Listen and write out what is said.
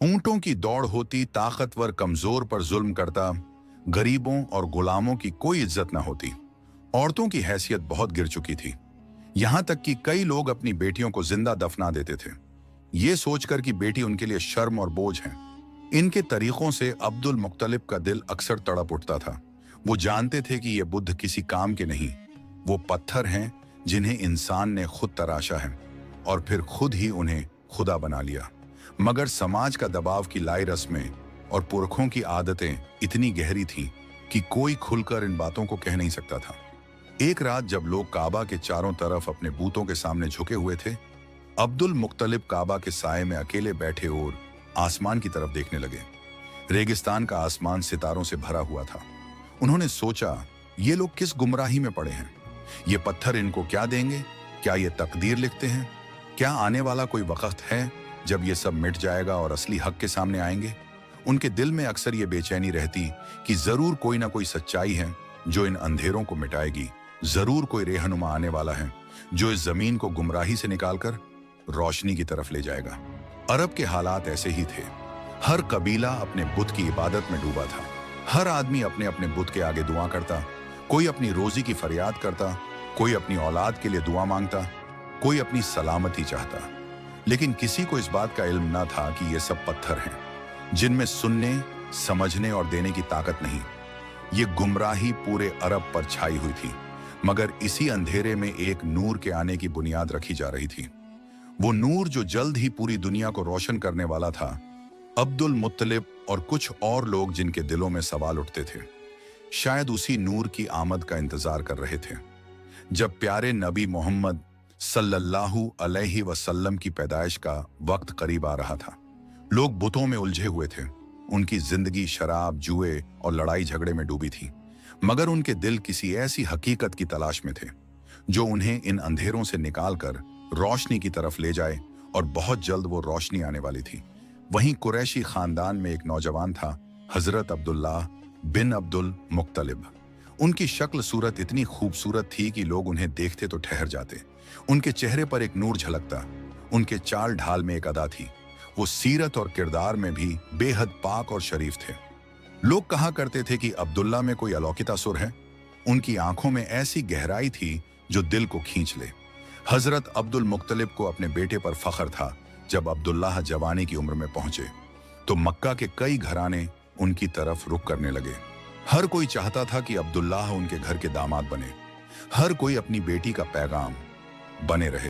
ऊंटों की दौड़ होती, ताकतवर कमजोर पर जुल्म करता, गरीबों और गुलामों की कोई इज्जत न होती। औरतों की हैसियत बहुत गिर चुकी थी, यहां तक कि कई लोग अपनी बेटियों को जिंदा दफना देते थे, ये सोचकर कि बेटी उनके लिए शर्म और बोझ है। इनके तरीकों से अब्दुल मुत्तलिब का दिल अक्सर तड़प उठता था। वो जानते थे कि ये बुद्ध किसी काम के नहीं, वो पत्थर हैं जिन्हें इंसान ने खुद तराशा है और फिर खुद ही उन्हें खुदा बना लिया। मगर समाज का दबाव की लाई रस्में और पुरखों की आदतें इतनी गहरी थीं कि कोई खुलकर इन बातों को कह नहीं सकता था। एक रात जब लोग काबा के चारों तरफ अपने बूतों के सामने झुके हुए थे, अब्दुल मुत्तलिब काबा के साए में अकेले बैठे और आसमान की तरफ देखने लगे। रेगिस्तान का आसमान सितारों से भरा हुआ था। उन्होंने सोचा, ये लोग किस गुमराही में पड़े हैं? ये पत्थर इनको क्या देंगे? क्या ये तकदीर लिखते हैं? क्या आने वाला कोई वक्त है जब ये सब मिट जाएगा और असली हक के सामने आएंगे? उनके दिल में अक्सर ये बेचैनी रहती कि जरूर कोई ना कोई सच्चाई है जो इन अंधेरों को मिटाएगी, जरूर कोई रहनुमा आने वाला है जो इस जमीन को गुमराही से निकालकर रोशनी की तरफ ले जाएगा। अरब के हालात ऐसे ही थे। हर कबीला अपने बुत की इबादत में डूबा था। हर आदमी अपने अपने बुत के आगे दुआ करता, कोई अपनी रोजी की फरियाद करता, कोई अपनी औलाद के लिए दुआ मांगता, कोई अपनी सलामती चाहता। लेकिन किसी को इस बात का इल्म न था कि ये सब पत्थर हैं जिनमें सुनने, समझने और देने की ताकत नहीं। ये गुमराही पूरे अरब पर छाई हुई थी, मगर इसी अंधेरे में एक नूर के आने की बुनियाद रखी जा रही थी। वो नूर जो जल्द ही पूरी दुनिया को रोशन करने वाला था। अब्दुल मुत्तलिब और कुछ और लोग जिनके दिलों में सवाल उठते थे, शायद उसी नूर की आमद का इंतजार कर रहे थे। जब प्यारे नबी मोहम्मद सल्लल्लाहु अलैहि वसल्लम की पैदाइश का वक्त करीब आ रहा था, लोग बुतों में उलझे हुए थे। उनकी जिंदगी शराब, जुए और लड़ाई झगड़े में डूबी थी, मगर उनके दिल किसी ऐसी हकीकत की तलाश में थे जो उन्हें इन अंधेरों से निकालकर रोशनी की तरफ ले जाए, और बहुत जल्द वो रोशनी आने वाली थी। वहीं कुरैशी खानदान में एक नौजवान था, हजरत अब्दुल्लाह बिन अब्दुल मुत्तलिब। उनकी शक्ल सूरत इतनी खूबसूरत थी कि लोग उन्हें देखते तो ठहर जाते। उनके चेहरे पर एक नूर झलकता, उनके चाल ढाल में एक अदा थी। वो सीरत और किरदार में भी बेहद पाक और शरीफ थे। लोग कहा करते थे कि अब्दुल्ला में कोई अलौकिक असुर है। उनकी आंखों में ऐसी गहराई थी जो दिल को खींच ले। हजरत अब्दुल मुत्तलिब को अपने बेटे पर फख्र था। जब अब्दुल्लाह जवानी की उम्र में पहुंचे तो मक्का के कई घराने उनकी तरफ रुख करने लगे। हर कोई चाहता था कि अब्दुल्लाह उनके घर के दामाद बने। हर कोई अपनी बेटी का पैगाम बने रहे।